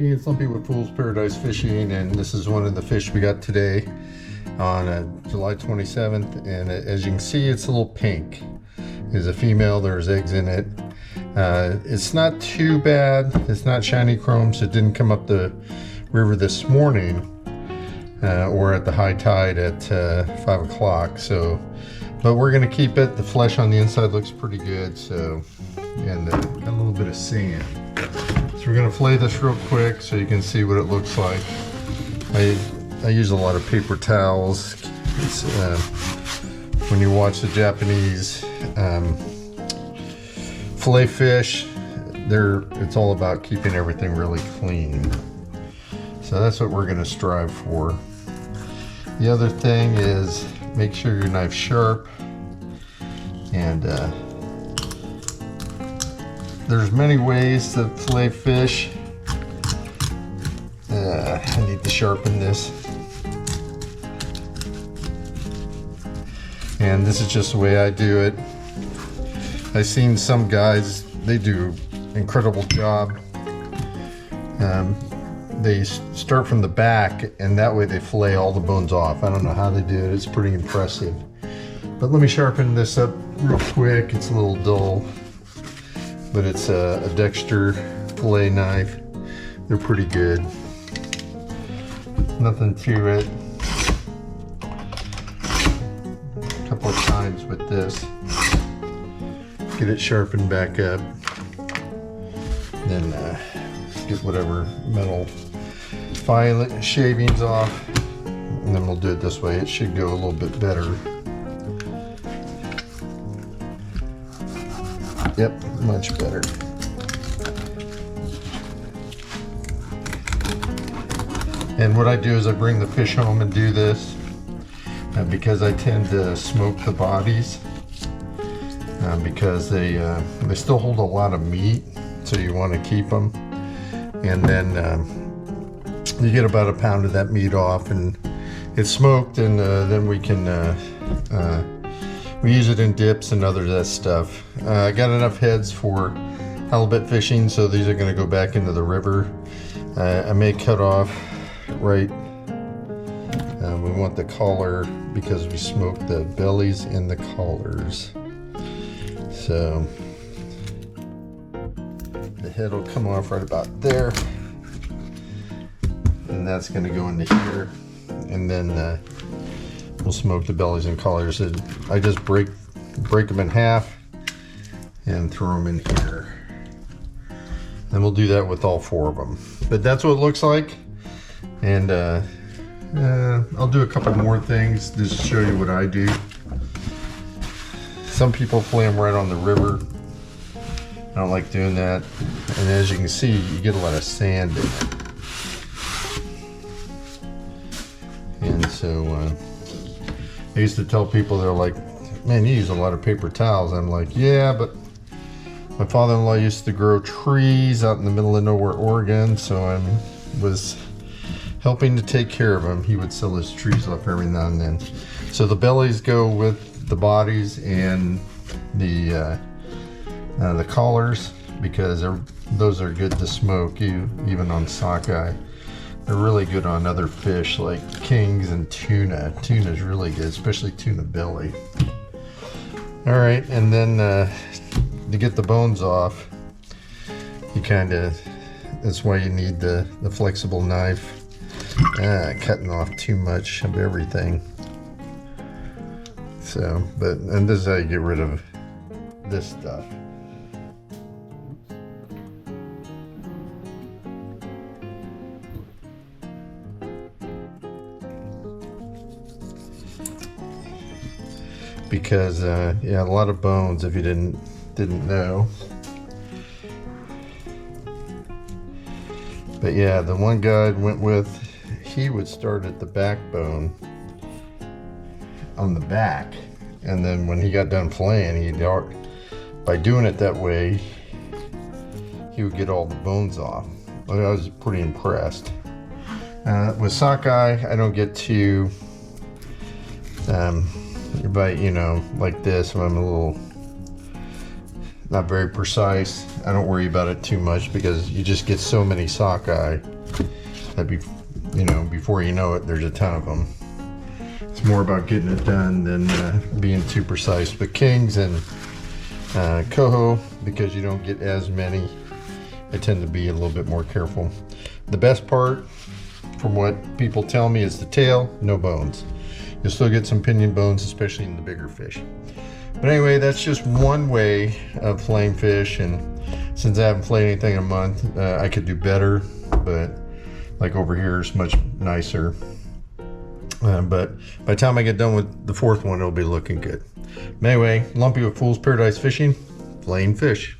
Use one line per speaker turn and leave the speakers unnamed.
Hey, it's Lumpy with Fool's Paradise Fishing, and this is one of the fish we got today on July 27th. And as you can see, it's a little pink. It's a female, there's eggs in it. It's not too bad. It's not shiny chrome, so it didn't come up the river this morning or at the high tide at 5 o'clock. So, but we're gonna keep it. The flesh on the inside looks pretty good. So, and got a little bit of sand. So we're gonna fillet this real quick so you can see what it looks like. I use a lot of paper towels. It's, when you watch the Japanese fillet fish, it's all about keeping everything really clean. So that's what we're gonna strive for. The other thing is make sure your knife's sharp, and there's many ways to fillet fish. I need to sharpen this. And this is just the way I do it. I've seen some guys, they do an incredible job. They start from the back, and that way they fillet all the bones off. I don't know how they do it. It's pretty impressive. But let me sharpen this up real quick. It's a little dull, but it's a Dexter fillet knife. They're pretty good. Nothing to it. A couple of times with this. Get it sharpened back up. Then get whatever metal fillet shavings off. And then we'll do it this way. It should go a little bit better. Yep, much better. And what I do is I bring the fish home and do this because I tend to smoke the bodies because they still hold a lot of meat, so you want to keep them. And then you get about a pound of that meat off, and it's smoked, and then we can we use it in dips and other that stuff. I got enough heads for halibut fishing, so these are going to go back into the river. I may cut off right. We want the collar because we smoke the bellies and the collars. So the head will come off right about there, and that's going to go into here, and then we'll smoke the bellies and collars. And I just break them in half and throw them in here. And we'll do that with all 4 of them. But that's what it looks like. And I'll do a couple more things just to show you what I do. Some people fillet them right on the river. I don't like doing that. And as you can see, you get a lot of sand in it. And so I used to tell people, they're like, man, you use a lot of paper towels. I'm like, yeah, but my father-in-law used to grow trees out in the middle of nowhere, Oregon, so I was helping to take care of him. He would sell his trees off every now and then. So the bellies go with the bodies and the collars, because those are good to smoke, even on sockeye. They're really good on other fish like kings and tuna. Tuna's really good, especially tuna belly. All right, and then to get the bones off, you that's why you need the flexible knife. Cutting off too much of everything. So, and this is how you get rid of this stuff. Because yeah, a lot of bones, if you didn't know. But yeah, the one guy I went with, he would start at the backbone on the back, and then when he got done filleting, by doing it that way, he would get all the bones off. I was pretty impressed. With sockeye, I don't get to bite, like this. When I'm a little not very precise. I don't worry about it too much because you just get so many sockeye that before you know it, there's a ton of them. It's more about getting it done than being too precise. But kings and coho, because you don't get as many, I tend to be a little bit more careful. The best part, from what people tell me, is the tail, no bones. You'll still get some pinion bones, especially in the bigger fish. But anyway, that's just one way of filleting fish, and since I haven't filleted anything in a month, I could do better, but like over here is much nicer. But by the time I get done with the fourth one, it'll be looking good. But anyway, Lumpy with Fool's Paradise Fishing, filleting fish.